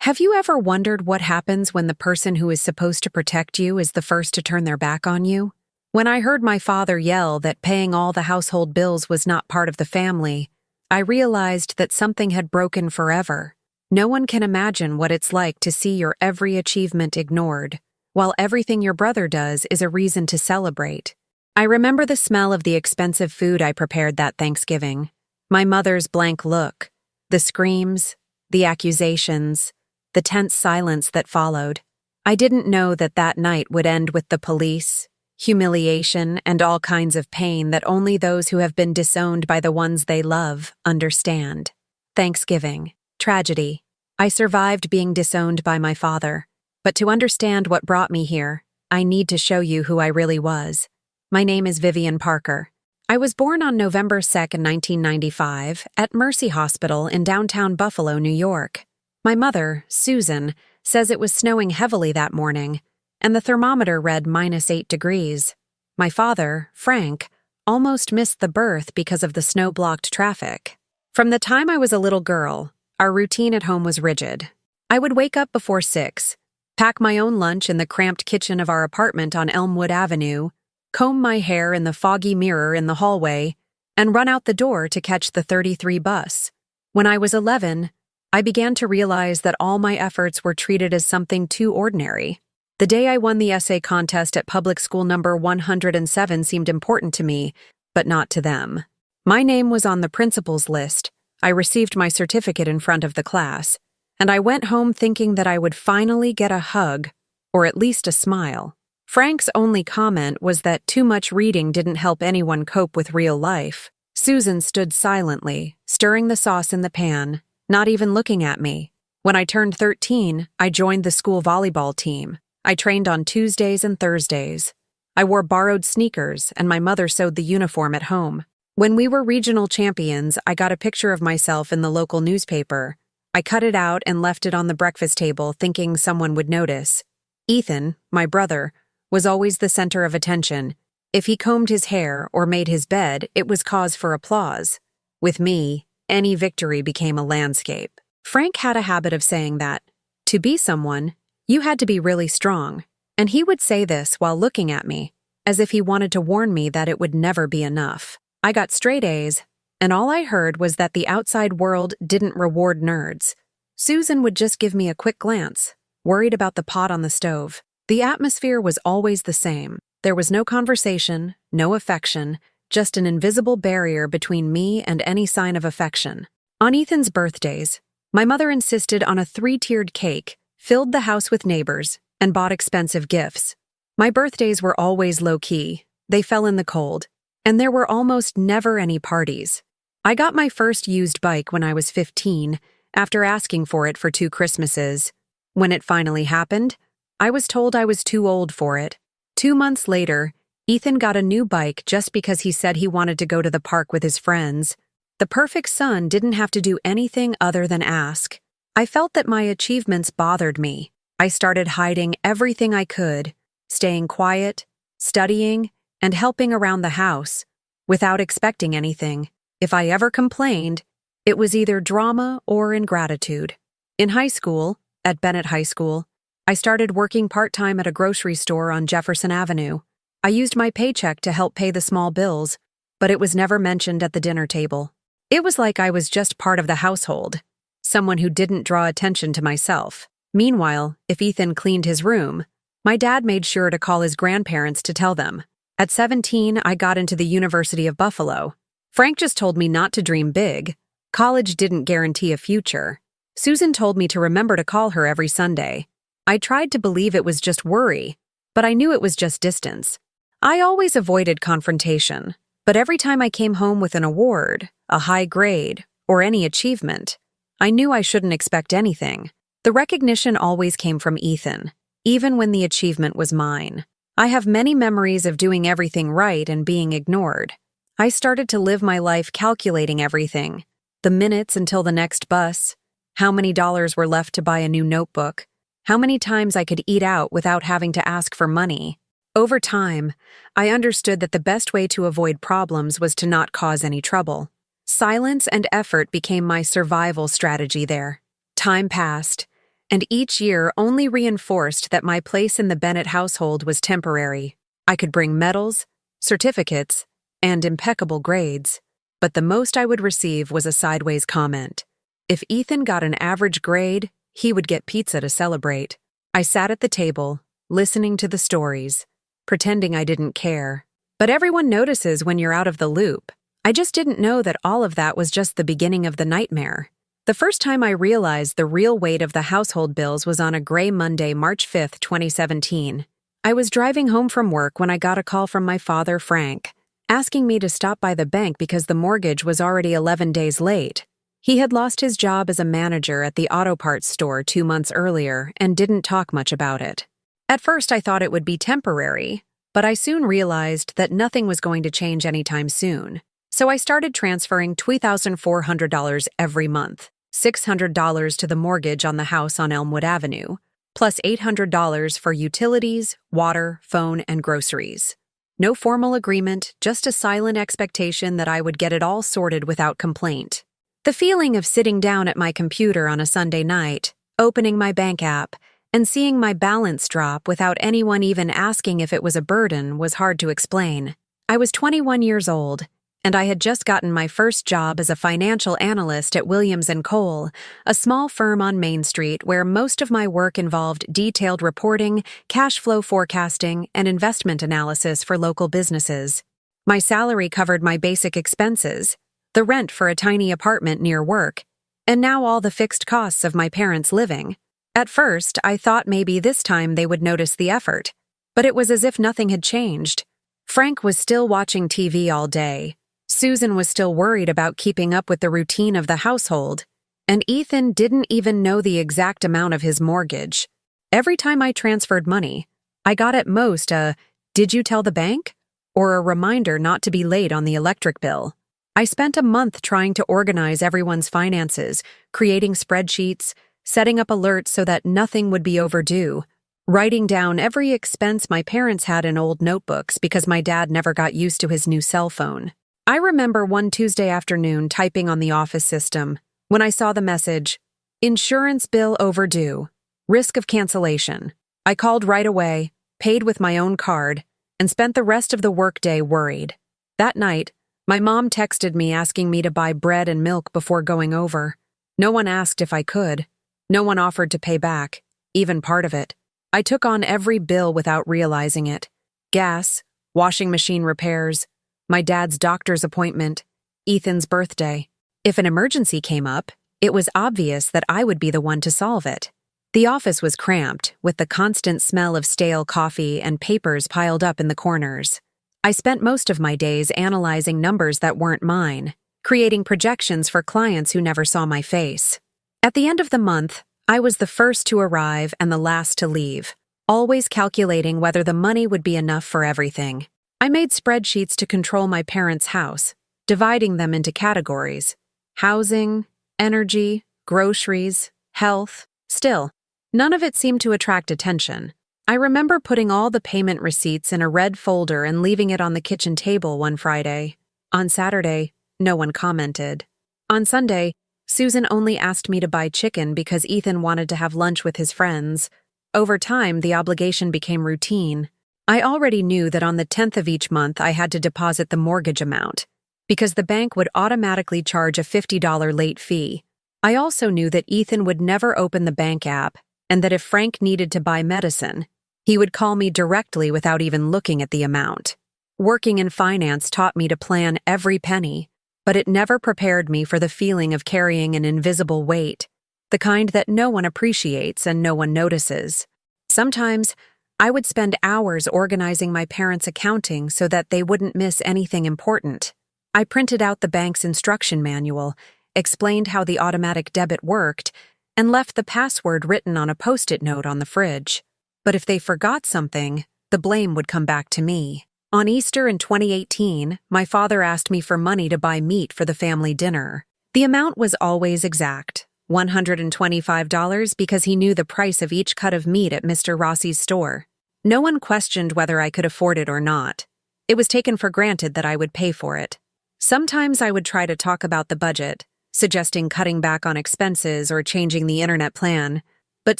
Have you ever wondered what happens when the person who is supposed to protect you is the first to turn their back on you? When I heard my father yell that paying all the household bills was not part of the family, I realized that something had broken forever. No one can imagine what it's like to see your every achievement ignored, while everything your brother does is a reason to celebrate. I remember the smell of the expensive food I prepared that Thanksgiving, my mother's blank look, the screams, the accusations, the tense silence that followed. I didn't know that that night would end with the police, humiliation, and all kinds of pain that only those who have been disowned by the ones they love understand. Thanksgiving. Tragedy. I survived being disowned by my father. But to understand what brought me here, I need to show you who I really was. My name is Vivian Parker. I was born on November 2nd, 1995, at Mercy Hospital in downtown Buffalo, New York. My mother, Susan, says it was snowing heavily that morning, and the thermometer read -8 degrees. My father, Frank, almost missed the birth because of the snow-blocked traffic. From the time I was a little girl, our routine at home was rigid. I would wake up before 6, pack my own lunch in the cramped kitchen of our apartment on Elmwood Avenue, comb my hair in the foggy mirror in the hallway, and run out the door to catch the 33 bus. When I was 11, I began to realize that all my efforts were treated as something too ordinary. The day I won the essay contest at public school number 107 seemed important to me, but not to them. My name was on the principal's list. I received my certificate in front of the class, and I went home thinking that I would finally get a hug, or at least a smile. Frank's only comment was that too much reading didn't help anyone cope with real life. Susan stood silently, stirring the sauce in the pan, not even looking at me. When I turned 13, I joined the school volleyball team. I trained on Tuesdays and Thursdays. I wore borrowed sneakers, and my mother sewed the uniform at home. When we were regional champions, I got a picture of myself in the local newspaper. I cut it out and left it on the breakfast table, thinking someone would notice. Ethan, my brother, was always the center of attention. If he combed his hair or made his bed, it was cause for applause. With me, any victory became a landscape. Frank had a habit of saying that, to be someone, you had to be really strong, and he would say this while looking at me, as if he wanted to warn me that it would never be enough. I got straight A's, and all I heard was that the outside world didn't reward nerds. Susan would just give me a quick glance, worried about the pot on the stove. The atmosphere was always the same. There was no conversation, no affection, just an invisible barrier between me and any sign of affection. On Ethan's birthdays, my mother insisted on a 3-tiered cake, filled the house with neighbors, and bought expensive gifts. My birthdays were always low-key. They fell in the cold, and there were almost never any parties. I got my first used bike when I was 15, after asking for it for 2 Christmases. When it finally happened, I was told I was too old for it. 2 months later, Ethan got a new bike just because he said he wanted to go to the park with his friends. The perfect son didn't have to do anything other than ask. I felt that my achievements bothered me. I started hiding everything I could, staying quiet, studying, and helping around the house, without expecting anything. If I ever complained, it was either drama or ingratitude. In high school, at Bennett High School, I started working part-time at a grocery store on Jefferson Avenue. I used my paycheck to help pay the small bills, but it was never mentioned at the dinner table. It was like I was just part of the household, someone who didn't draw attention to myself. Meanwhile, if Ethan cleaned his room, my dad made sure to call his grandparents to tell them. At 17, I got into the University of Buffalo. Frank just told me not to dream big. College didn't guarantee a future. Susan told me to remember to call her every Sunday. I tried to believe it was just worry, but I knew it was just distance. I always avoided confrontation, but every time I came home with an award, a high grade, or any achievement, I knew I shouldn't expect anything. The recognition always came from Ethan, even when the achievement was mine. I have many memories of doing everything right and being ignored. I started to live my life calculating everything, the minutes until the next bus, how many dollars were left to buy a new notebook, how many times I could eat out without having to ask for money. Over time, I understood that the best way to avoid problems was to not cause any trouble. Silence and effort became my survival strategy there. Time passed, and each year only reinforced that my place in the Bennett household was temporary. I could bring medals, certificates, and impeccable grades, but the most I would receive was a sideways comment. If Ethan got an average grade, he would get pizza to celebrate. I sat at the table, listening to the stories, pretending I didn't care. But everyone notices when you're out of the loop. I just didn't know that all of that was just the beginning of the nightmare. The first time I realized the real weight of the household bills was on a gray Monday, March 5, 2017. I was driving home from work when I got a call from my father, Frank, asking me to stop by the bank because the mortgage was already 11 days late. He had lost his job as a manager at the auto parts store 2 months earlier and didn't talk much about it. At first, I thought it would be temporary, but I soon realized that nothing was going to change anytime soon. So I started transferring $2,400 every month, $600 to the mortgage on the house on Elmwood Avenue, plus $800 for utilities, water, phone, and groceries. No formal agreement, just a silent expectation that I would get it all sorted without complaint. The feeling of sitting down at my computer on a Sunday night, opening my bank app, and seeing my balance drop without anyone even asking if it was a burden was hard to explain. I was 21 years old, and I had just gotten my first job as a financial analyst at Williams & Cole, a small firm on Main Street where most of my work involved detailed reporting, cash flow forecasting, and investment analysis for local businesses. My salary covered my basic expenses, the rent for a tiny apartment near work, and now all the fixed costs of my parents' living. At first, I thought maybe this time they would notice the effort, but it was as if nothing had changed. Frank was still watching TV all day. Susan was still worried about keeping up with the routine of the household, and Ethan didn't even know the exact amount of his mortgage. Every time I transferred money, I got at most a, "Did you tell the bank?" or a reminder not to be late on the electric bill. I spent a month trying to organize everyone's finances, creating spreadsheets, setting up alerts so that nothing would be overdue, writing down every expense my parents had in old notebooks because my dad never got used to his new cell phone. I remember one Tuesday afternoon typing on the office system when I saw the message, "Insurance bill overdue. Risk of cancellation." I called right away, paid with my own card, and spent the rest of the workday worried. That night, my mom texted me asking me to buy bread and milk before going over. No one asked if I could. No one offered to pay back, even part of it. I took on every bill without realizing it. Gas, washing machine repairs, my dad's doctor's appointment, Ethan's birthday. If an emergency came up, it was obvious that I would be the one to solve it. The office was cramped, with the constant smell of stale coffee and papers piled up in the corners. I spent most of my days analyzing numbers that weren't mine, creating projections for clients who never saw my face. At the end of the month, I was the first to arrive and the last to leave, always calculating whether the money would be enough for everything. I made spreadsheets to control my parents' house, dividing them into categories: housing, energy, groceries, health. Still, none of it seemed to attract attention. I remember putting all the payment receipts in a red folder and leaving it on the kitchen table one Friday. On Saturday, no one commented. On Sunday, Susan only asked me to buy chicken because Ethan wanted to have lunch with his friends. Over time, the obligation became routine. I already knew that on the 10th of each month I had to deposit the mortgage amount, because the bank would automatically charge a $50 late fee. I also knew that Ethan would never open the bank app, and that if Frank needed to buy medicine, he would call me directly without even looking at the amount. Working in finance taught me to plan every penny, but it never prepared me for the feeling of carrying an invisible weight, the kind that no one appreciates and no one notices. Sometimes, I would spend hours organizing my parents' accounting so that they wouldn't miss anything important. I printed out the bank's instruction manual, explained how the automatic debit worked, and left the password written on a Post-it note on the fridge. But if they forgot something, the blame would come back to me. On Easter in 2018, my father asked me for money to buy meat for the family dinner. The amount was always exact, $125, because he knew the price of each cut of meat at Mr. Rossi's store. No one questioned whether I could afford it or not. It was taken for granted that I would pay for it. Sometimes I would try to talk about the budget, suggesting cutting back on expenses or changing the internet plan, But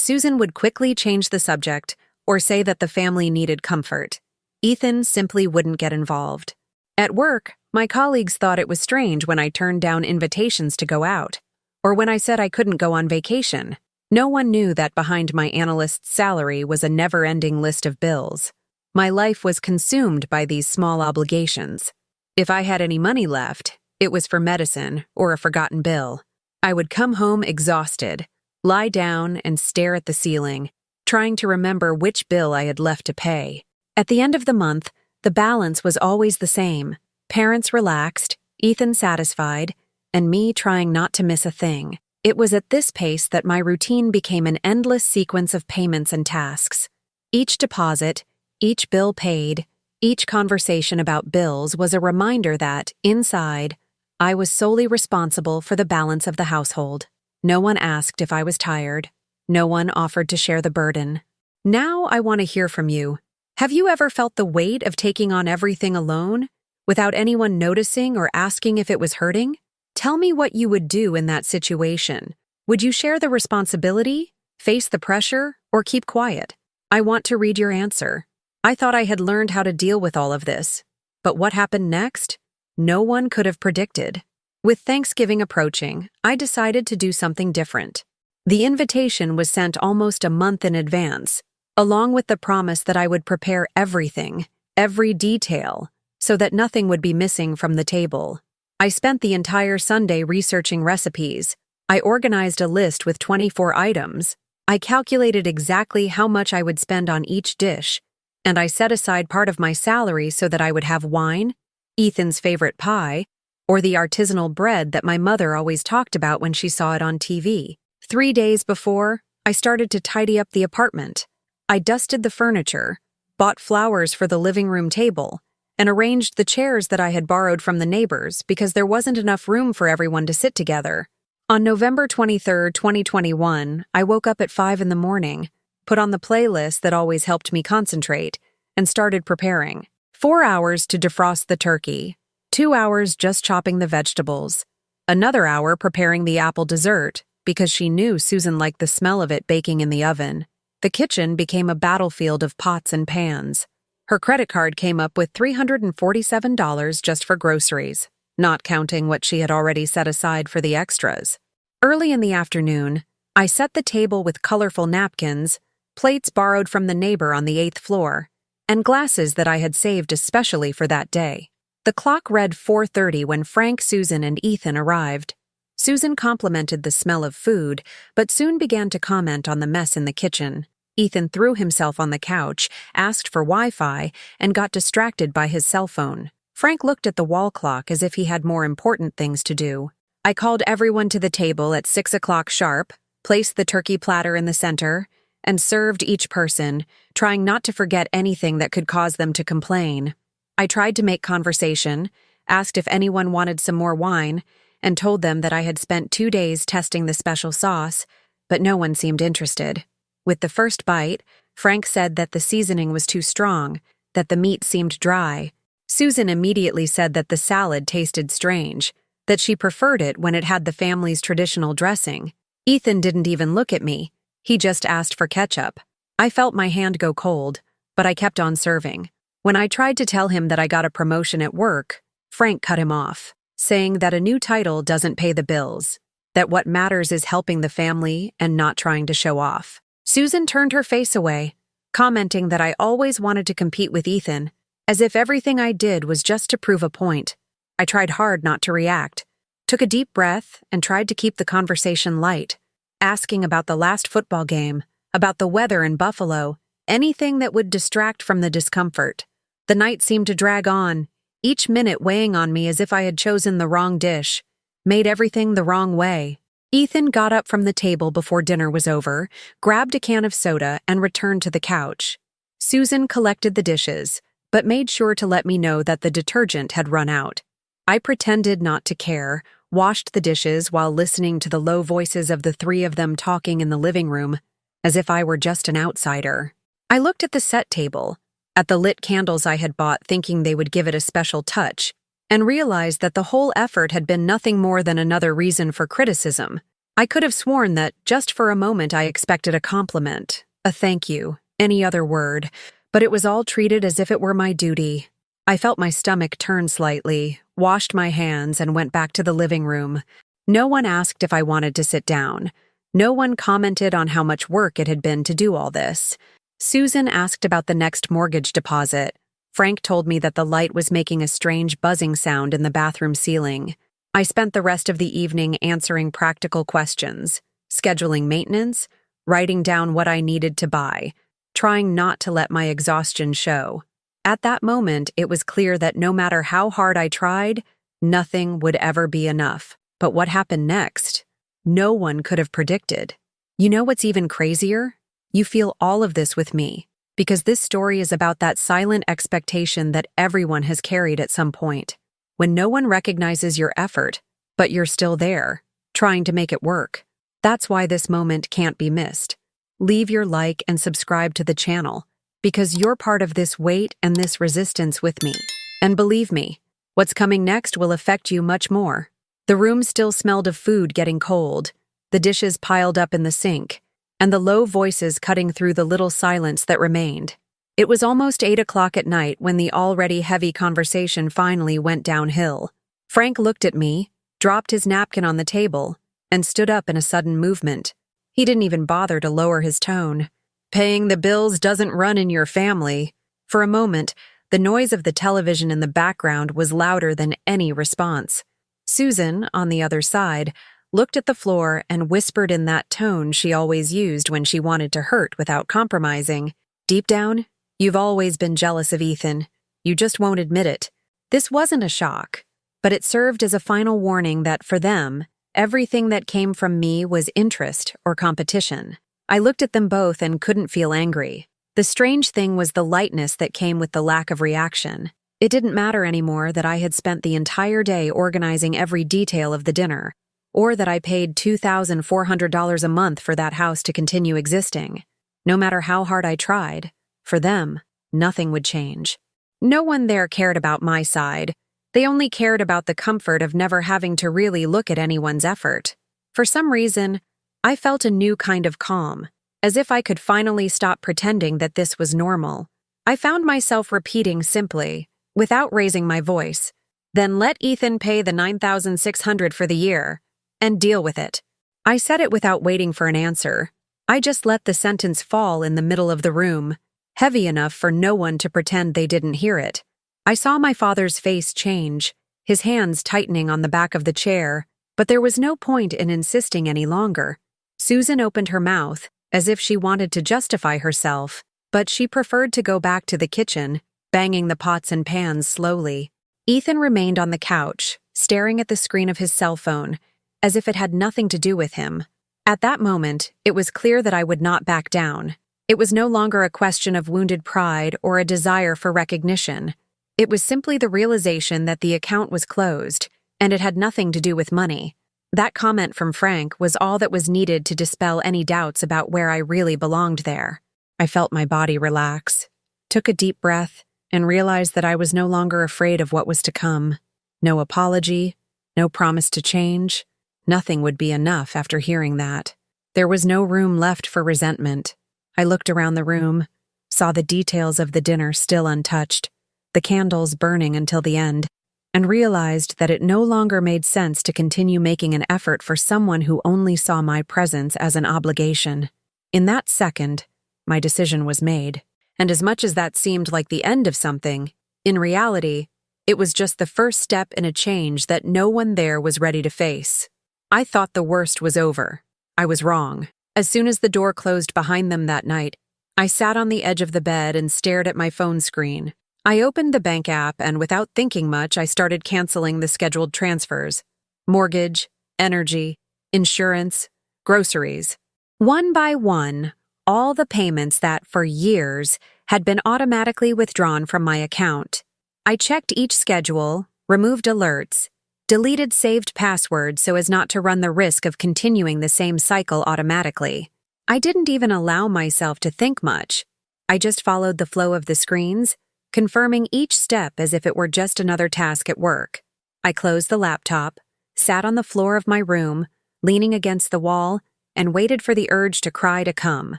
Susan would quickly change the subject or say that the family needed comfort. Ethan simply wouldn't get involved. At work, my colleagues thought it was strange when I turned down invitations to go out, or when I said I couldn't go on vacation. No one knew that behind my analyst's salary was a never-ending list of bills. My life was consumed by these small obligations. If I had any money left, it was for medicine or a forgotten bill. I would come home exhausted, lie down and stare at the ceiling, trying to remember which bill I had left to pay. At the end of the month, the balance was always the same. Parents relaxed, Ethan satisfied, and me trying not to miss a thing. It was at this pace that my routine became an endless sequence of payments and tasks. Each deposit, each bill paid, each conversation about bills was a reminder that, inside, I was solely responsible for the balance of the household. No one asked if I was tired. No one offered to share the burden. Now I want to hear from you. Have you ever felt the weight of taking on everything alone, without anyone noticing or asking if it was hurting? Tell me what you would do in that situation. Would you share the responsibility, face the pressure, or keep quiet? I want to read your answer. I thought I had learned how to deal with all of this. But what happened next? No one could have predicted. With Thanksgiving approaching, I decided to do something different. The invitation was sent almost a month in advance, along with the promise that I would prepare everything, every detail, so that nothing would be missing from the table. I spent the entire Sunday researching recipes. I organized a list with 24 items. I calculated exactly how much I would spend on each dish, and I set aside part of my salary so that I would have wine, Ethan's favorite pie, or the artisanal bread that my mother always talked about when she saw it on TV. 3 days before, I started to tidy up the apartment. I dusted the furniture, bought flowers for the living room table, and arranged the chairs that I had borrowed from the neighbors because there wasn't enough room for everyone to sit together. On November 23, 2021, I woke up at 5 in the morning, put on the playlist that always helped me concentrate, and started preparing. 4 hours to defrost the turkey, 2 hours just chopping the vegetables, another hour preparing the apple dessert because she knew Susan liked the smell of it baking in the oven. The kitchen became a battlefield of pots and pans. Her credit card came up with $347 just for groceries, not counting what she had already set aside for the extras. Early in the afternoon, I set the table with colorful napkins, plates borrowed from the neighbor on the 8th floor, and glasses that I had saved especially for that day. The clock read 4:30 when Frank, Susan, and Ethan arrived. Susan complimented the smell of food, but soon began to comment on the mess in the kitchen. Ethan threw himself on the couch, asked for Wi-Fi, and got distracted by his cell phone. Frank looked at the wall clock as if he had more important things to do. I called everyone to the table at 6 o'clock sharp, placed the turkey platter in the center, and served each person, trying not to forget anything that could cause them to complain. I tried to make conversation, asked if anyone wanted some more wine, and told them that I had spent 2 days testing the special sauce, but no one seemed interested. With the first bite, Frank said that the seasoning was too strong, that the meat seemed dry. Susan immediately said that the salad tasted strange, that she preferred it when it had the family's traditional dressing. Ethan didn't even look at me. He just asked for ketchup. I felt my hand go cold, but I kept on serving. When I tried to tell him that I got a promotion at work, Frank cut him off, saying that a new title doesn't pay the bills, that what matters is helping the family and not trying to show off. Susan turned her face away, commenting that I always wanted to compete with Ethan, as if everything I did was just to prove a point. I tried hard not to react, took a deep breath, and tried to keep the conversation light, asking about the last football game, about the weather in Buffalo, anything that would distract from the discomfort. The night seemed to drag on, each minute weighing on me as if I had chosen the wrong dish, made everything the wrong way. Ethan got up from the table before dinner was over, grabbed a can of soda, and returned to the couch. Susan collected the dishes, but made sure to let me know that the detergent had run out. I pretended not to care, washed the dishes while listening to the low voices of the three of them talking in the living room, as if I were just an outsider. I looked at the set table, at the lit candles I had bought thinking they would give it a special touch, and realized that the whole effort had been nothing more than another reason for criticism. I could have sworn that just for a moment I expected a compliment, a thank you, any other word, but it was all treated as if it were my duty. I felt my stomach turn slightly, washed my hands, and went back to the living room. No one asked if I wanted to sit down. No one commented on how much work it had been to do all this. Susan asked about the next mortgage deposit. Frank told me that the light was making a strange buzzing sound in the bathroom ceiling. I spent the rest of the evening answering practical questions, scheduling maintenance, writing down what I needed to buy, trying not to let my exhaustion show. At that moment, it was clear that no matter how hard I tried, nothing would ever be enough. But what happened next? No one could have predicted. You know what's even crazier? You feel all of this with me, because this story is about that silent expectation that everyone has carried at some point. When no one recognizes your effort, but you're still there, trying to make it work. That's why this moment can't be missed. Leave your like and subscribe to the channel, because you're part of this weight and this resistance with me. And believe me, what's coming next will affect you much more. The room still smelled of food getting cold, the dishes piled up in the sink, and the low voices cutting through the little silence that remained. It was almost 8 o'clock at night when the already heavy conversation finally went downhill. Frank looked at me, dropped his napkin on the table, and stood up in a sudden movement. He didn't even bother to lower his tone. Paying the bills doesn't run in your family. For a moment, the noise of the television in the background was louder than any response. Susan, on the other side, looked at the floor and whispered in that tone she always used when she wanted to hurt without compromising. Deep down, you've always been jealous of Ethan. You just won't admit it. This wasn't a shock, but it served as a final warning that for them, everything that came from me was interest or competition. I looked at them both and couldn't feel angry. The strange thing was the lightness that came with the lack of reaction. It didn't matter anymore that I had spent the entire day organizing every detail of the dinner, or that I paid $2,400 a month for that house to continue existing. No matter how hard I tried, for them, nothing would change. No one there cared about my side. They only cared about the comfort of never having to really look at anyone's effort. For some reason, I felt a new kind of calm, as if I could finally stop pretending that this was normal. I found myself repeating simply, without raising my voice, "Then let Ethan pay the $9,600 for the year, and deal with it." I said it without waiting for an answer. I just let the sentence fall in the middle of the room, heavy enough for no one to pretend they didn't hear it. I saw my father's face change, his hands tightening on the back of the chair, but there was no point in insisting any longer. Susan opened her mouth, as if she wanted to justify herself, but she preferred to go back to the kitchen, banging the pots and pans slowly. Ethan remained on the couch, staring at the screen of his cell phone, as if it had nothing to do with him. At that moment, it was clear that I would not back down. It was no longer a question of wounded pride or a desire for recognition. It was simply the realization that the account was closed, and it had nothing to do with money. That comment from Frank was all that was needed to dispel any doubts about where I really belonged there. I felt my body relax, took a deep breath, and realized that I was no longer afraid of what was to come. No apology, no promise to change. Nothing would be enough after hearing that. There was no room left for resentment. I looked around the room, saw the details of the dinner still untouched, the candles burning until the end, and realized that it no longer made sense to continue making an effort for someone who only saw my presence as an obligation. In that second, my decision was made. And as much as that seemed like the end of something, in reality, it was just the first step in a change that no one there was ready to face. I thought the worst was over. I was wrong. As soon as the door closed behind them that night, I sat on the edge of the bed and stared at my phone screen. I opened the bank app and without thinking much, I started canceling the scheduled transfers. Mortgage, energy, insurance, groceries. One by one, all the payments that, for years, had been automatically withdrawn from my account. I checked each schedule, removed alerts, deleted saved passwords so as not to run the risk of continuing the same cycle automatically. I didn't even allow myself to think much. I just followed the flow of the screens, confirming each step as if it were just another task at work. I closed the laptop, sat on the floor of my room, leaning against the wall, and waited for the urge to cry to come.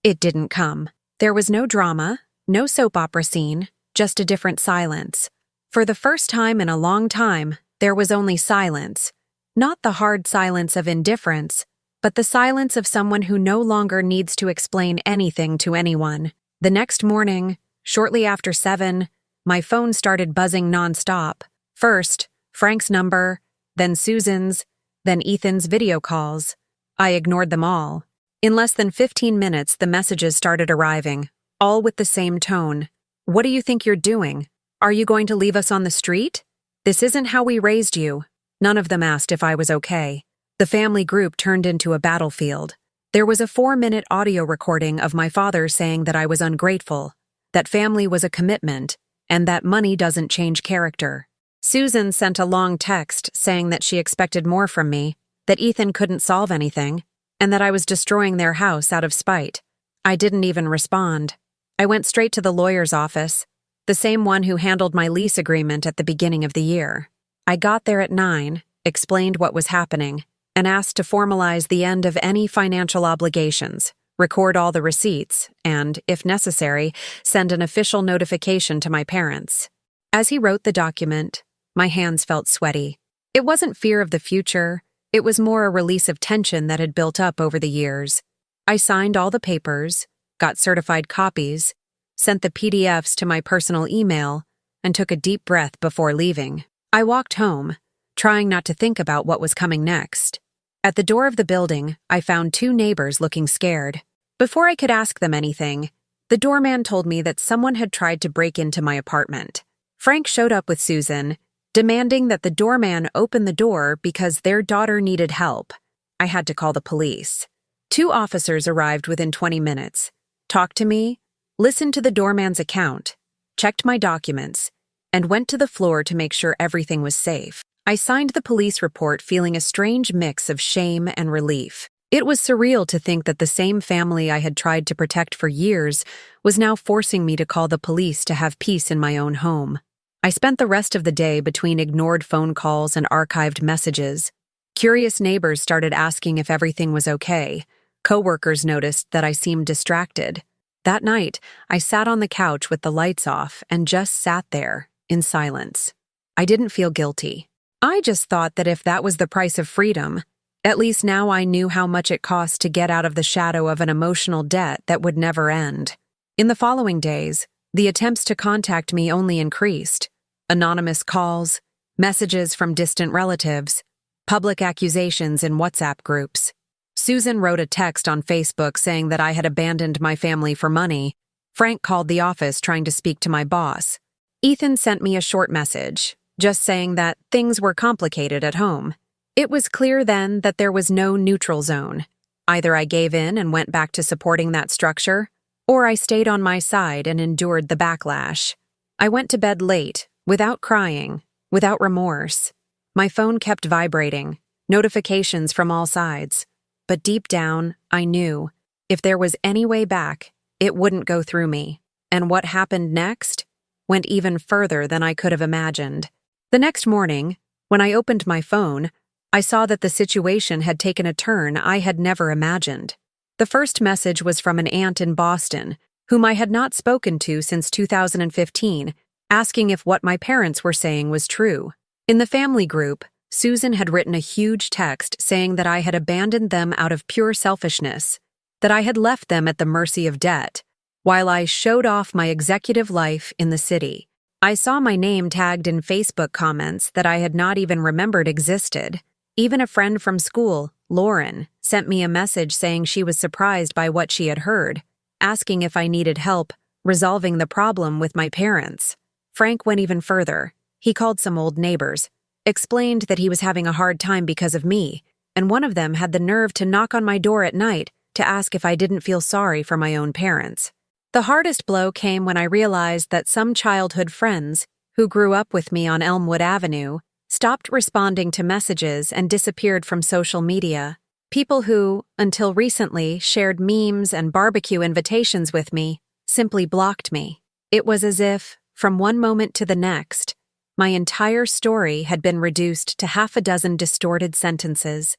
It didn't come. There was no drama, no soap opera scene, just a different silence. For the first time in a long time, there was only silence. Not the hard silence of indifference, but the silence of someone who no longer needs to explain anything to anyone. The next morning, shortly after 7, my phone started buzzing nonstop. First, Frank's number, then Susan's, then Ethan's video calls. I ignored them all. In less than 15 minutes, the messages started arriving, all with the same tone. What do you think you're doing? Are you going to leave us on the street? This isn't how we raised you. None of them asked if I was okay. The family group turned into a battlefield. There was a 4-minute audio recording of my father saying that I was ungrateful, that family was a commitment, and that money doesn't change character. Susan sent a long text saying that she expected more from me, that Ethan couldn't solve anything, and that I was destroying their house out of spite. I didn't even respond. I went straight to the lawyer's office, the same one who handled my lease agreement at the beginning of the year. I got there at 9, explained what was happening, and asked to formalize the end of any financial obligations, record all the receipts, and, if necessary, send an official notification to my parents. As he wrote the document, my hands felt sweaty. It wasn't fear of the future, it was more a release of tension that had built up over the years. I signed all the papers, got certified copies, sent the PDFs to my personal email, and took a deep breath before leaving. I walked home, trying not to think about what was coming next. At the door of the building, I found 2 neighbors looking scared. Before I could ask them anything, the doorman told me that someone had tried to break into my apartment. Frank showed up with Susan, demanding that the doorman open the door because their daughter needed help. I had to call the police. 2 officers arrived within 20 minutes, talked to me, listened to the doorman's account, checked my documents, and went to the floor to make sure everything was safe. I signed the police report feeling a strange mix of shame and relief. It was surreal to think that the same family I had tried to protect for years was now forcing me to call the police to have peace in my own home. I spent the rest of the day between ignored phone calls and archived messages. Curious neighbors started asking if everything was okay. Coworkers noticed that I seemed distracted. That night, I sat on the couch with the lights off and just sat there, in silence. I didn't feel guilty. I just thought that if that was the price of freedom, at least now I knew how much it cost to get out of the shadow of an emotional debt that would never end. In the following days, the attempts to contact me only increased. Anonymous calls, messages from distant relatives, public accusations in WhatsApp groups. Susan wrote a text on Facebook saying that I had abandoned my family for money. Frank called the office trying to speak to my boss. Ethan sent me a short message, just saying that things were complicated at home. It was clear then that there was no neutral zone. Either I gave in and went back to supporting that structure, or I stayed on my side and endured the backlash. I went to bed late, without crying, without remorse. My phone kept vibrating, notifications from all sides. But deep down, I knew, if there was any way back, it wouldn't go through me. And what happened next went even further than I could have imagined. The next morning, when I opened my phone, I saw that the situation had taken a turn I had never imagined. The first message was from an aunt in Boston, whom I had not spoken to since 2015, asking if what my parents were saying was true. In the family group, Susan had written a huge text saying that I had abandoned them out of pure selfishness, that I had left them at the mercy of debt, while I showed off my executive life in the city. I saw my name tagged in Facebook comments that I had not even remembered existed. Even a friend from school, Lauren, sent me a message saying she was surprised by what she had heard, asking if I needed help resolving the problem with my parents. Frank went even further. He called some old neighbors, explained that he was having a hard time because of me, and one of them had the nerve to knock on my door at night to ask if I didn't feel sorry for my own parents. The hardest blow came when I realized that some childhood friends, who grew up with me on Elmwood Avenue, stopped responding to messages and disappeared from social media. People who, until recently, shared memes and barbecue invitations with me, simply blocked me. It was as if, from one moment to the next, my entire story had been reduced to half a dozen distorted sentences.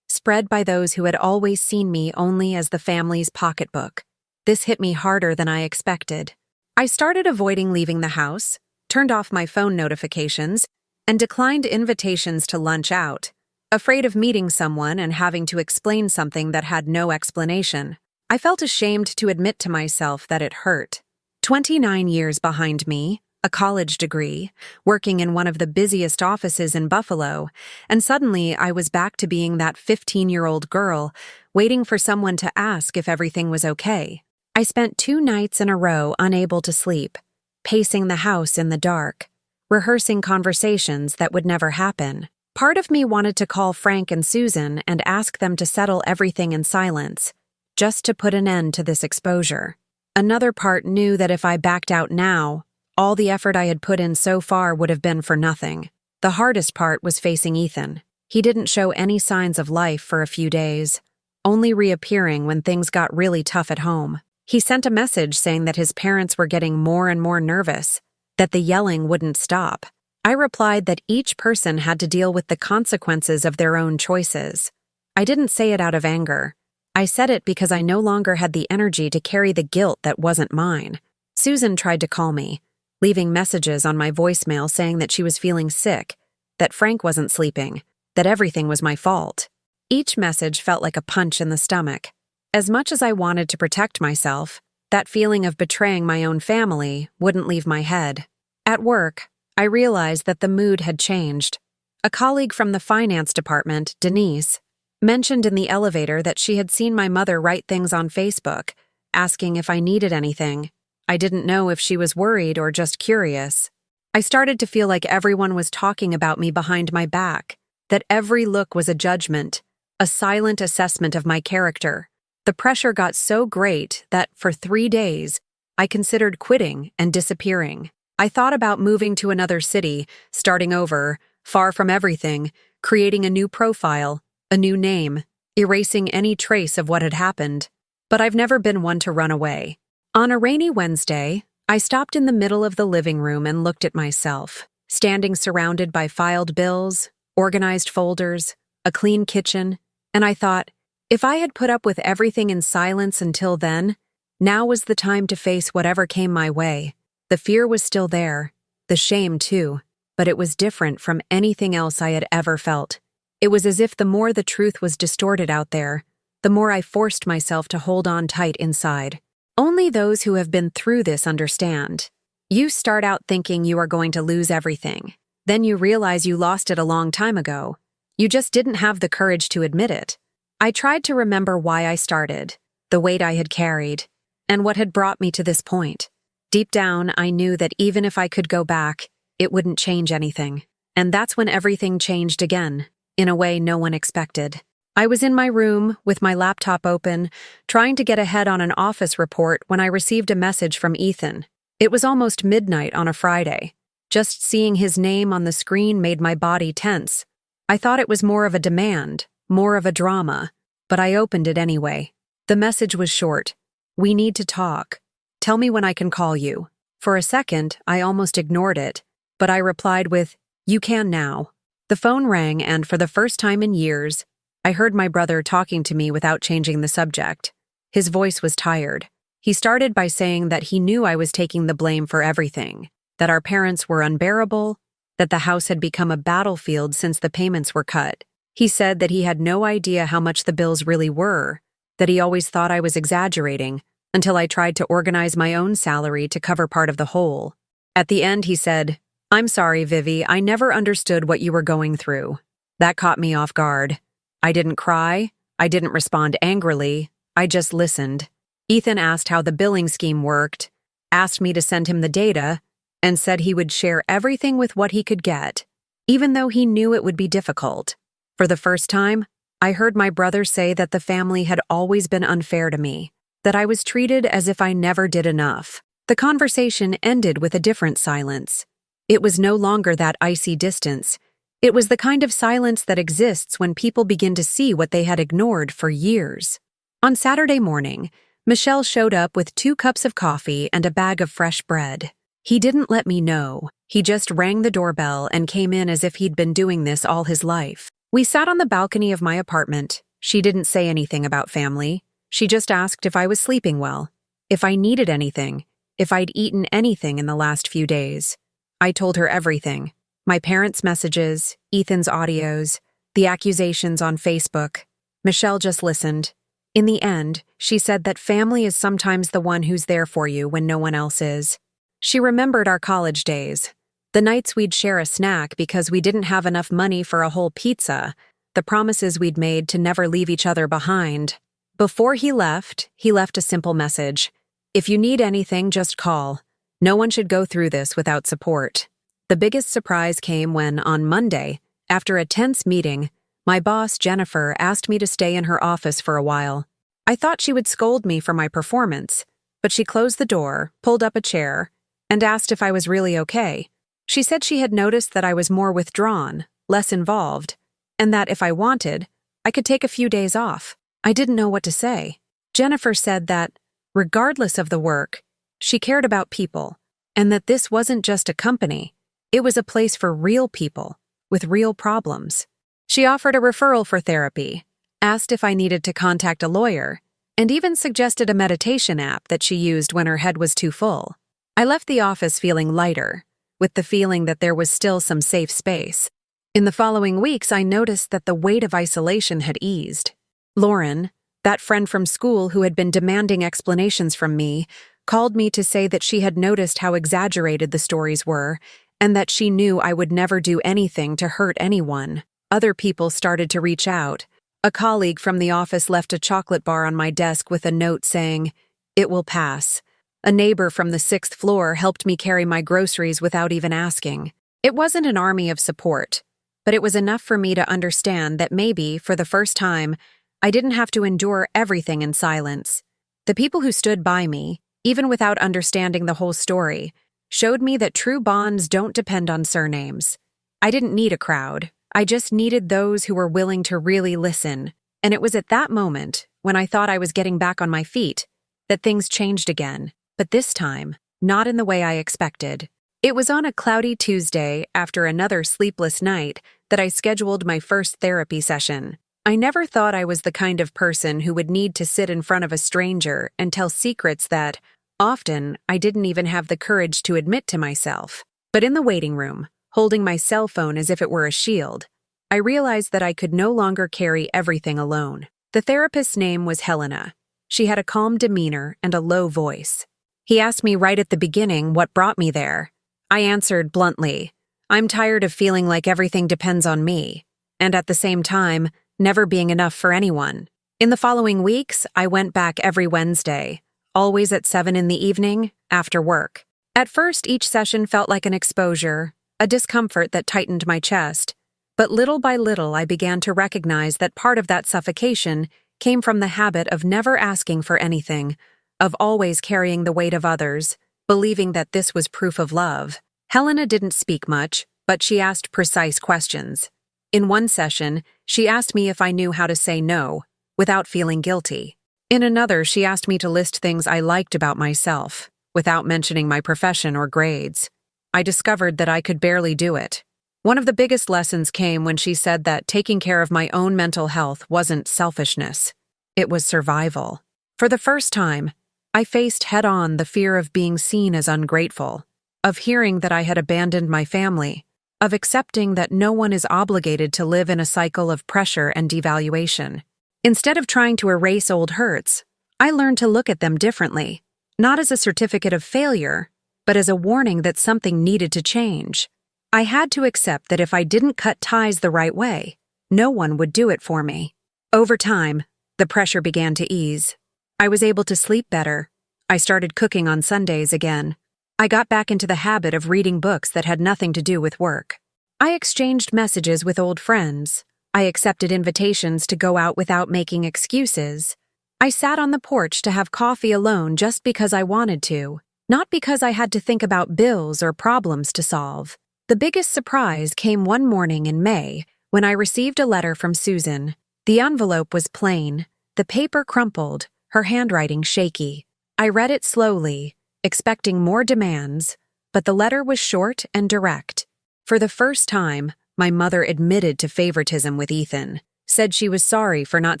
spread by those who had always seen me only as the family's pocketbook. This hit me harder than I expected. I started avoiding leaving the house, turned off my phone notifications, and declined invitations to lunch out, afraid of meeting someone and having to explain something that had no explanation. I felt ashamed to admit to myself that it hurt. 29 years behind me, a college degree, working in one of the busiest offices in Buffalo, and suddenly I was back to being that 15-year-old girl, waiting for someone to ask if everything was okay. I spent 2 nights in a row unable to sleep, pacing the house in the dark, rehearsing conversations that would never happen. Part of me wanted to call Frank and Susan and ask them to settle everything in silence, just to put an end to this exposure. Another part knew that if I backed out now, all the effort I had put in so far would have been for nothing. The hardest part was facing Ethan. He didn't show any signs of life for a few days, only reappearing when things got really tough at home. He sent a message saying that his parents were getting more and more nervous, that the yelling wouldn't stop. I replied that each person had to deal with the consequences of their own choices. I didn't say it out of anger. I said it because I no longer had the energy to carry the guilt that wasn't mine. Susan tried to call me, leaving messages on my voicemail saying that she was feeling sick, that Frank wasn't sleeping, that everything was my fault. Each message felt like a punch in the stomach. As much as I wanted to protect myself, that feeling of betraying my own family wouldn't leave my head. At work, I realized that the mood had changed. A colleague from the finance department, Denise, mentioned in the elevator that she had seen my mother write things on Facebook, asking if I needed anything. I didn't know if she was worried or just curious. I started to feel like everyone was talking about me behind my back, that every look was a judgment, a silent assessment of my character. The pressure got so great that, for 3 days, I considered quitting and disappearing. I thought about moving to another city, starting over, far from everything, creating a new profile, a new name, erasing any trace of what had happened. But I've never been one to run away. On a rainy Wednesday, I stopped in the middle of the living room and looked at myself, standing surrounded by filed bills, organized folders, a clean kitchen, and I thought, if I had put up with everything in silence until then, now was the time to face whatever came my way. The fear was still there, the shame too, but it was different from anything else I had ever felt. It was as if the more the truth was distorted out there, the more I forced myself to hold on tight inside. Only those who have been through this understand. You start out thinking you are going to lose everything. Then you realize you lost it a long time ago. You just didn't have the courage to admit it. I tried to remember why I started, the weight I had carried, and what had brought me to this point. Deep down, I knew that even if I could go back, it wouldn't change anything. And that's when everything changed again, in a way no one expected. I was in my room, with my laptop open, trying to get ahead on an office report when I received a message from Ethan. It was almost midnight on a Friday. Just seeing his name on the screen made my body tense. I thought it was more of a demand, more of a drama, but I opened it anyway. The message was short. "We need to talk. Tell me when I can call you." For a second, I almost ignored it, but I replied with, "You can now." The phone rang, and for the first time in years, I heard my brother talking to me without changing the subject. His voice was tired. He started by saying that he knew I was taking the blame for everything, that our parents were unbearable, that the house had become a battlefield since the payments were cut. He said that he had no idea how much the bills really were, that he always thought I was exaggerating, until I tried to organize my own salary to cover part of the whole. At the end, he said, "I'm sorry, Vivi, I never understood what you were going through." That caught me off guard. I didn't cry, I didn't respond angrily, I just listened. Ethan asked how the billing scheme worked, asked me to send him the data, and said he would share everything with what he could get, even though he knew it would be difficult. For the first time, I heard my brother say that the family had always been unfair to me, that I was treated as if I never did enough. The conversation ended with a different silence. It was no longer that icy distance. It was the kind of silence that exists when people begin to see what they had ignored for years. On Saturday morning, Michelle showed up with 2 cups of coffee and a bag of fresh bread. He didn't let me know. He just rang the doorbell and came in as if he'd been doing this all his life. We sat on the balcony of my apartment. She didn't say anything about family. She just asked if I was sleeping well, if I needed anything, if I'd eaten anything in the last few days. I told her everything. My parents' messages, Ethan's audios, the accusations on Facebook. Michelle just listened. In the end, she said that family is sometimes the one who's there for you when no one else is. She remembered our college days, the nights we'd share a snack because we didn't have enough money for a whole pizza, the promises we'd made to never leave each other behind. Before he left a simple message. If you need anything, just call. No one should go through this without support. The biggest surprise came when, on Monday, after a tense meeting, my boss, Jennifer, asked me to stay in her office for a while. I thought she would scold me for my performance, but she closed the door, pulled up a chair, and asked if I was really okay. She said she had noticed that I was more withdrawn, less involved, and that if I wanted, I could take a few days off. I didn't know what to say. Jennifer said that, regardless of the work, she cared about people, and that this wasn't just a company, it was a place for real people, with real problems. She offered a referral for therapy, asked if I needed to contact a lawyer, and even suggested a meditation app that she used when her head was too full. I left the office feeling lighter, with the feeling that there was still some safe space. In the following weeks, I noticed that the weight of isolation had eased. Lauren, that friend from school who had been demanding explanations from me, called me to say that she had noticed how exaggerated the stories were, and that she knew I would never do anything to hurt anyone. Other people started to reach out. A colleague from the office left a chocolate bar on my desk with a note saying, "It will pass." A neighbor from the 6th floor helped me carry my groceries without even asking. It wasn't an army of support, but it was enough for me to understand that maybe, for the first time, I didn't have to endure everything in silence. The people who stood by me, even without understanding the whole story, showed me that true bonds don't depend on surnames. I didn't need a crowd. I just needed those who were willing to really listen. And it was at that moment, when I thought I was getting back on my feet, that things changed again. But this time, not in the way I expected. It was on a cloudy Tuesday, after another sleepless night, that I scheduled my first therapy session. I never thought I was the kind of person who would need to sit in front of a stranger and tell secrets that, often, I didn't even have the courage to admit to myself. But in the waiting room, holding my cell phone as if it were a shield, I realized that I could no longer carry everything alone. The therapist's name was Helena. She had a calm demeanor and a low voice. He asked me right at the beginning what brought me there. I answered bluntly, "I'm tired of feeling like everything depends on me, and at the same time, never being enough for anyone." In the following weeks, I went back every Wednesday, always at 7 in the evening, after work. At first, each session felt like an exposure, a discomfort that tightened my chest, but little by little I began to recognize that part of that suffocation came from the habit of never asking for anything, of always carrying the weight of others, believing that this was proof of love. Helena didn't speak much, but she asked precise questions. In one session, she asked me if I knew how to say no, without feeling guilty. In another, she asked me to list things I liked about myself, without mentioning my profession or grades. I discovered that I could barely do it. One of the biggest lessons came when she said that taking care of my own mental health wasn't selfishness. It was survival. For the first time, I faced head-on the fear of being seen as ungrateful, of hearing that I had abandoned my family, of accepting that no one is obligated to live in a cycle of pressure and devaluation. Instead of trying to erase old hurts, I learned to look at them differently, not as a certificate of failure, but as a warning that something needed to change. I had to accept that if I didn't cut ties the right way, no one would do it for me. Over time, the pressure began to ease. I was able to sleep better. I started cooking on Sundays again. I got back into the habit of reading books that had nothing to do with work. I exchanged messages with old friends. I accepted invitations to go out without making excuses. I sat on the porch to have coffee alone just because I wanted to, not because I had to think about bills or problems to solve. The biggest surprise came one morning in May when I received a letter from Susan. The envelope was plain, the paper crumpled, her handwriting shaky. I read it slowly, expecting more demands, but the letter was short and direct. For the first time, My mother admitted to favoritism with Ethan, said she was sorry for not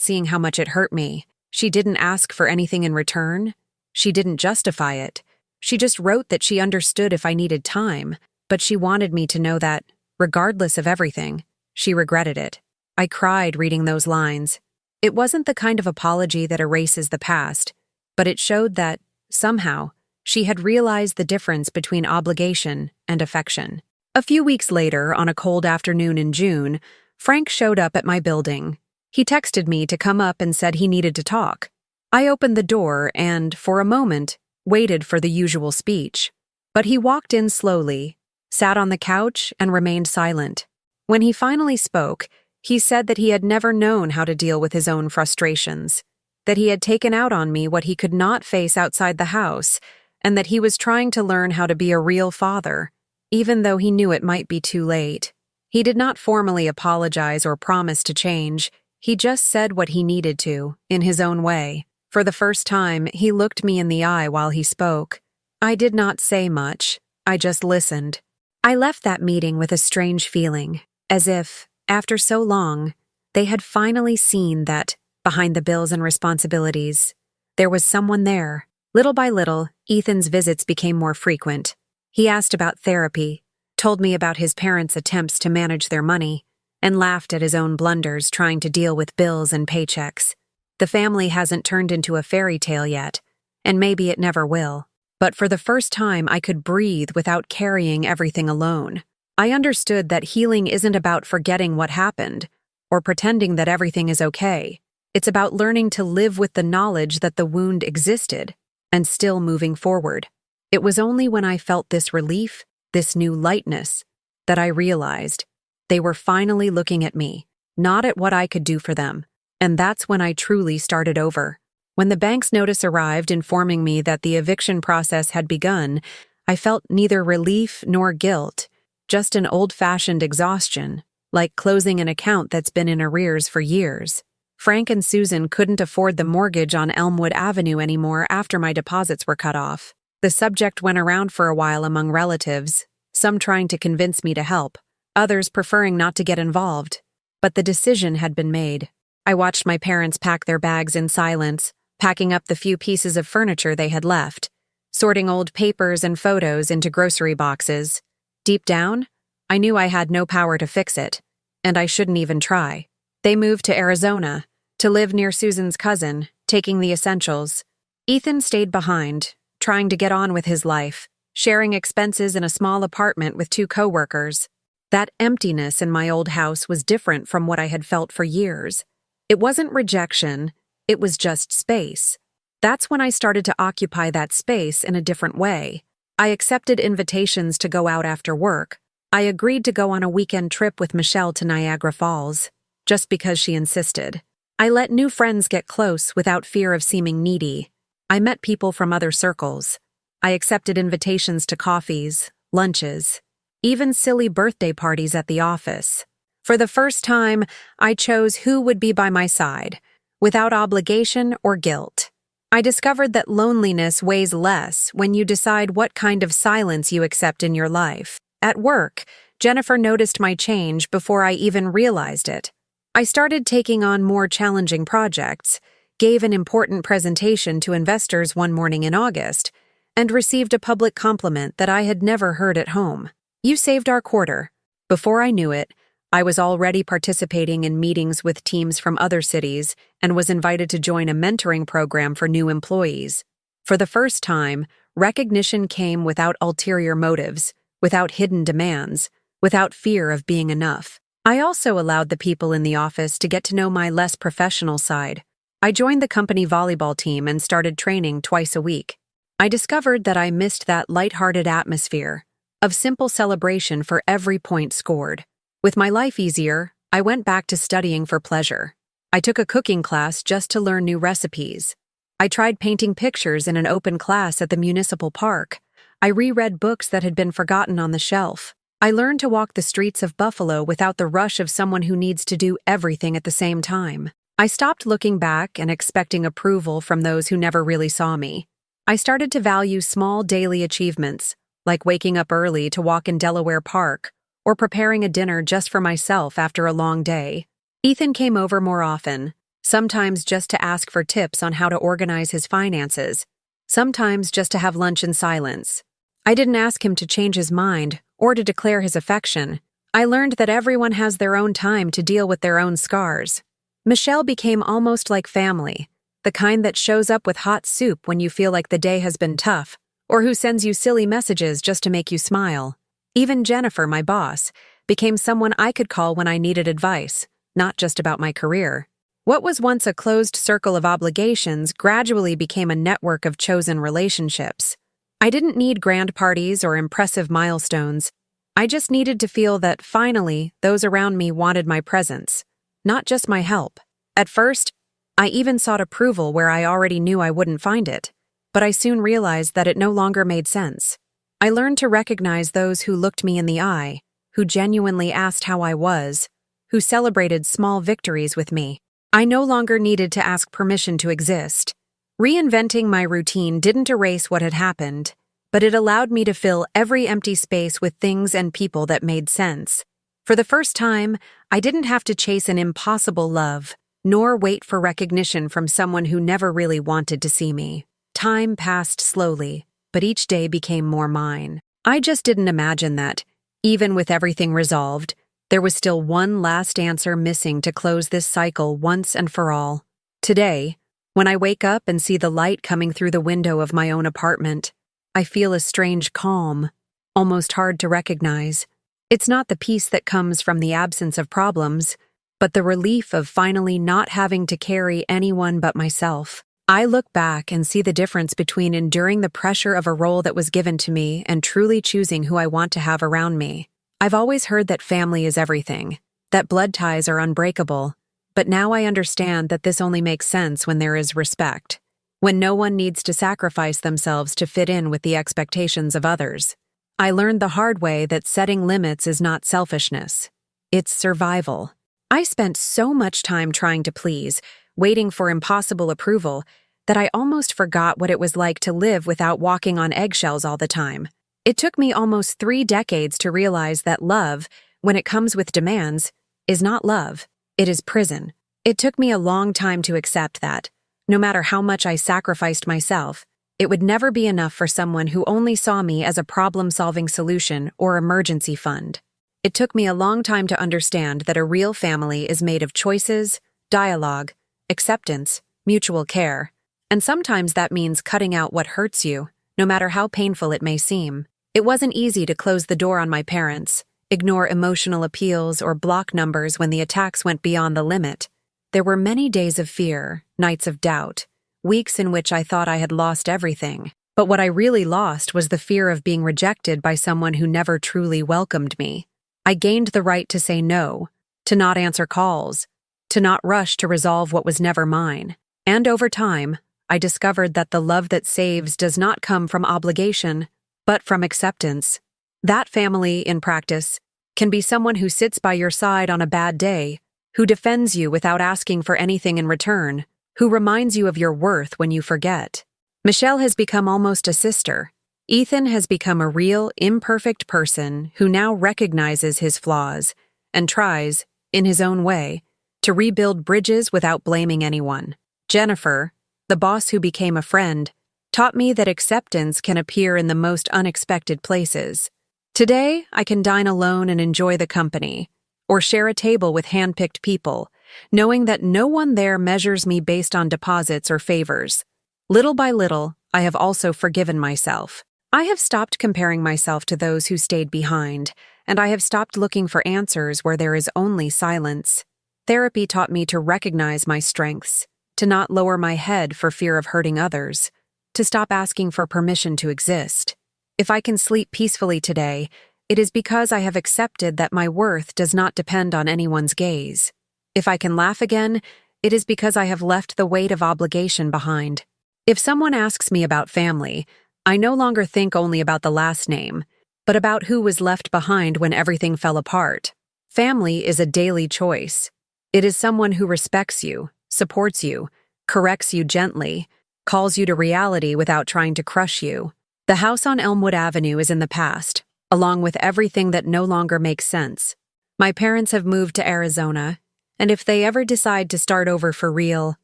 seeing how much it hurt me. She didn't ask for anything in return. She didn't justify it. She just wrote that she understood if I needed time, but she wanted me to know that, regardless of everything, she regretted it. I cried reading those lines. It wasn't the kind of apology that erases the past, but it showed that, somehow, she had realized the difference between obligation and affection. A few weeks later, on a cold afternoon in June, Frank showed up at my building. He texted me to come up and said he needed to talk. I opened the door and, for a moment, waited for the usual speech. But he walked in slowly, sat on the couch, and remained silent. When he finally spoke, he said that he had never known how to deal with his own frustrations, that he had taken out on me what he could not face outside the house, and that he was trying to learn how to be a real father, even though he knew it might be too late. He did not formally apologize or promise to change. He just said what he needed to, in his own way. For the first time, he looked me in the eye while he spoke. I did not say much. I just listened. I left that meeting with a strange feeling, as if, after so long, they had finally seen that, behind the bills and responsibilities, there was someone there. Little by little, Ethan's visits became more frequent. He asked about therapy, told me about his parents' attempts to manage their money, and laughed at his own blunders trying to deal with bills and paychecks. The family hasn't turned into a fairy tale yet, and maybe it never will. But for the first time, I could breathe without carrying everything alone. I understood that healing isn't about forgetting what happened, or pretending that everything is okay. It's about learning to live with the knowledge that the wound existed, and still moving forward. It was only when I felt this relief, this new lightness, that I realized they were finally looking at me, not at what I could do for them. And that's when I truly started over. When the bank's notice arrived informing me that the eviction process had begun, I felt neither relief nor guilt, just an old-fashioned exhaustion, like closing an account that's been in arrears for years. Frank and Susan couldn't afford the mortgage on Elmwood Avenue anymore after my deposits were cut off. The subject went around for a while among relatives, some trying to convince me to help, others preferring not to get involved. But the decision had been made. I watched my parents pack their bags in silence, packing up the few pieces of furniture they had left, sorting old papers and photos into grocery boxes. Deep down, I knew I had no power to fix it, and I shouldn't even try. They moved to Arizona, to live near Susan's cousin, taking the essentials. Ethan stayed behind, trying to get on with his life, sharing expenses in a small apartment with 2 coworkers. That emptiness in my old house was different from what I had felt for years. It wasn't rejection, it was just space. That's when I started to occupy that space in a different way. I accepted invitations to go out after work. I agreed to go on a weekend trip with Michelle to Niagara Falls, just because she insisted. I let new friends get close without fear of seeming needy. I met people from other circles. I accepted invitations to coffees, lunches, even silly birthday parties at the office. For the first time, I chose who would be by my side, without obligation or guilt. I discovered that loneliness weighs less when you decide what kind of silence you accept in your life. At work, Jennifer noticed my change before I even realized it. I started taking on more challenging projects, gave an important presentation to investors one morning in August, and received a public compliment that I had never heard at home. "You saved our quarter." Before I knew it, I was already participating in meetings with teams from other cities and was invited to join a mentoring program for new employees. For the first time, recognition came without ulterior motives, without hidden demands, without fear of being enough. I also allowed the people in the office to get to know my less professional side. I joined the company volleyball team and started training twice a week. I discovered that I missed that lighthearted atmosphere of simple celebration for every point scored. With my life easier, I went back to studying for pleasure. I took a cooking class just to learn new recipes. I tried painting pictures in an open class at the municipal park. I reread books that had been forgotten on the shelf. I learned to walk the streets of Buffalo without the rush of someone who needs to do everything at the same time. I stopped looking back and expecting approval from those who never really saw me. I started to value small daily achievements, like waking up early to walk in Delaware Park, or preparing a dinner just for myself after a long day. Ethan came over more often, sometimes just to ask for tips on how to organize his finances, sometimes just to have lunch in silence. I didn't ask him to change his mind or to declare his affection. I learned that everyone has their own time to deal with their own scars. Michelle became almost like family, the kind that shows up with hot soup when you feel like the day has been tough, or who sends you silly messages just to make you smile. Even Jennifer, my boss, became someone I could call when I needed advice, not just about my career. What was once a closed circle of obligations gradually became a network of chosen relationships. I didn't need grand parties or impressive milestones. I just needed to feel that, finally, those around me wanted my presence, not just my help. At first, I even sought approval where I already knew I wouldn't find it, but I soon realized that it no longer made sense. I learned to recognize those who looked me in the eye, who genuinely asked how I was, who celebrated small victories with me. I no longer needed to ask permission to exist. Reinventing my routine didn't erase what had happened, but it allowed me to fill every empty space with things and people that made sense. For the first time, I didn't have to chase an impossible love, nor wait for recognition from someone who never really wanted to see me. Time passed slowly, but each day became more mine. I just didn't imagine that, even with everything resolved, there was still one last answer missing to close this cycle once and for all. Today, when I wake up and see the light coming through the window of my own apartment, I feel a strange calm, almost hard to recognize. It's not the peace that comes from the absence of problems, but the relief of finally not having to carry anyone but myself. I look back and see the difference between enduring the pressure of a role that was given to me and truly choosing who I want to have around me. I've always heard that family is everything, that blood ties are unbreakable, but now I understand that this only makes sense when there is respect, when no one needs to sacrifice themselves to fit in with the expectations of others. I learned the hard way that setting limits is not selfishness, it's survival. I spent so much time trying to please, waiting for impossible approval, that I almost forgot what it was like to live without walking on eggshells all the time. It took me almost 3 decades to realize that love, when it comes with demands, is not love, it is prison. It took me a long time to accept that, no matter how much I sacrificed myself, it would never be enough for someone who only saw me as a problem-solving solution or emergency fund. It took me a long time to understand that a real family is made of choices, dialogue, acceptance, mutual care, and sometimes that means cutting out what hurts you, no matter how painful it may seem. It wasn't easy to close the door on my parents, ignore emotional appeals, or block numbers when the attacks went beyond the limit. There were many days of fear, nights of doubt, weeks in which I thought I had lost everything. But what I really lost was the fear of being rejected by someone who never truly welcomed me. I gained the right to say no, to not answer calls, to not rush to resolve what was never mine. And over time, I discovered that the love that saves does not come from obligation, but from acceptance. That family, in practice, can be someone who sits by your side on a bad day, who defends you without asking for anything in return, who reminds you of your worth when you forget. Michelle has become almost a sister. Ethan has become a real, imperfect person who now recognizes his flaws and tries, in his own way, to rebuild bridges without blaming anyone. Jennifer, the boss who became a friend, taught me that acceptance can appear in the most unexpected places. Today, I can dine alone and enjoy the company, or share a table with hand-picked people, knowing that no one there measures me based on deposits or favors. Little by little, I have also forgiven myself. I have stopped comparing myself to those who stayed behind, and I have stopped looking for answers where there is only silence. Therapy taught me to recognize my strengths, to not lower my head for fear of hurting others, to stop asking for permission to exist. If I can sleep peacefully today, it is because I have accepted that my worth does not depend on anyone's gaze. If I can laugh again, it is because I have left the weight of obligation behind. If someone asks me about family, I no longer think only about the last name, but about who was left behind when everything fell apart. Family is a daily choice. It is someone who respects you, supports you, corrects you gently, calls you to reality without trying to crush you. The house on Elmwood Avenue is in the past, along with everything that no longer makes sense. My parents have moved to Arizona, and if they ever decide to start over for real,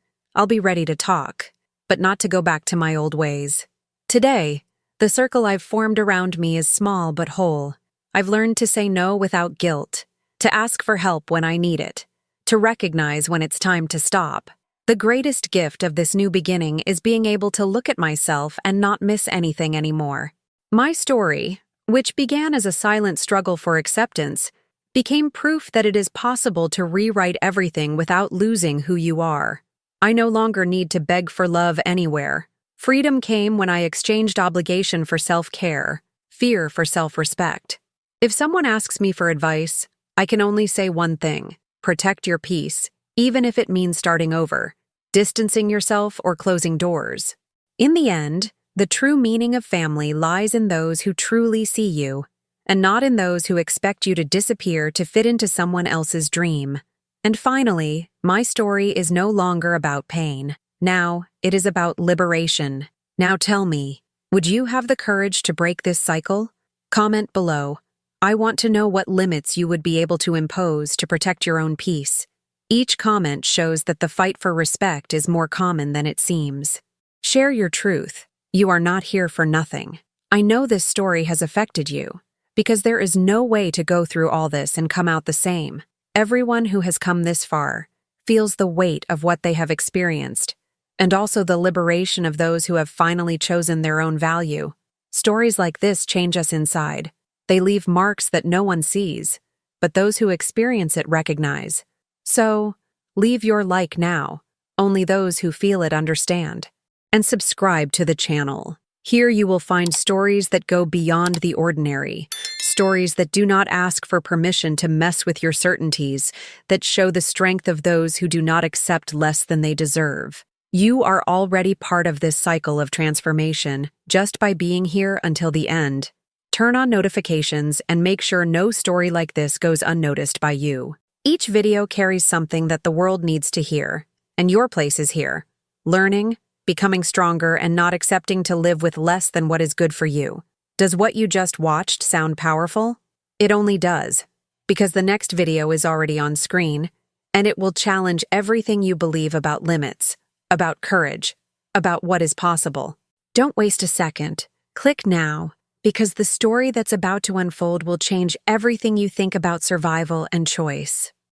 I'll be ready to talk, but not to go back to my old ways. Today, the circle I've formed around me is small but whole. I've learned to say no without guilt, to ask for help when I need it, to recognize when it's time to stop. The greatest gift of this new beginning is being able to look at myself and not miss anything anymore. My story, which began as a silent struggle for acceptance, became proof that it is possible to rewrite everything without losing who you are. I no longer need to beg for love anywhere. Freedom came when I exchanged obligation for self-care, fear for self-respect. If someone asks me for advice, I can only say one thing: protect your peace, even if it means starting over, distancing yourself or closing doors. In the end, the true meaning of family lies in those who truly see you, and not in those who expect you to disappear to fit into someone else's dream. And finally, my story is no longer about pain. Now, it is about liberation. Now tell me, would you have the courage to break this cycle? Comment below. I want to know what limits you would be able to impose to protect your own peace. Each comment shows that the fight for respect is more common than it seems. Share your truth. You are not here for nothing. I know this story has affected you, because there is no way to go through all this and come out the same. Everyone who has come this far feels the weight of what they have experienced, and also the liberation of those who have finally chosen their own value. Stories like this change us inside. They leave marks that no one sees, but those who experience it recognize. So, leave your like now. Only those who feel it understand. And subscribe to the channel. Here you will find stories that go beyond the ordinary, stories that do not ask for permission to mess with your certainties, that show the strength of those who do not accept less than they deserve. You are already part of this cycle of transformation just by being here until the end. Turn on notifications and make sure no story like this goes unnoticed by you. Each video carries something that the world needs to hear, and your place is here. Learning, becoming stronger, and not accepting to live with less than what is good for you. Does what you just watched sound powerful? It only does, because the next video is already on screen, and it will challenge everything you believe about limits, about courage, about what is possible. Don't waste a second. Click now, because the story that's about to unfold will change everything you think about survival and choice.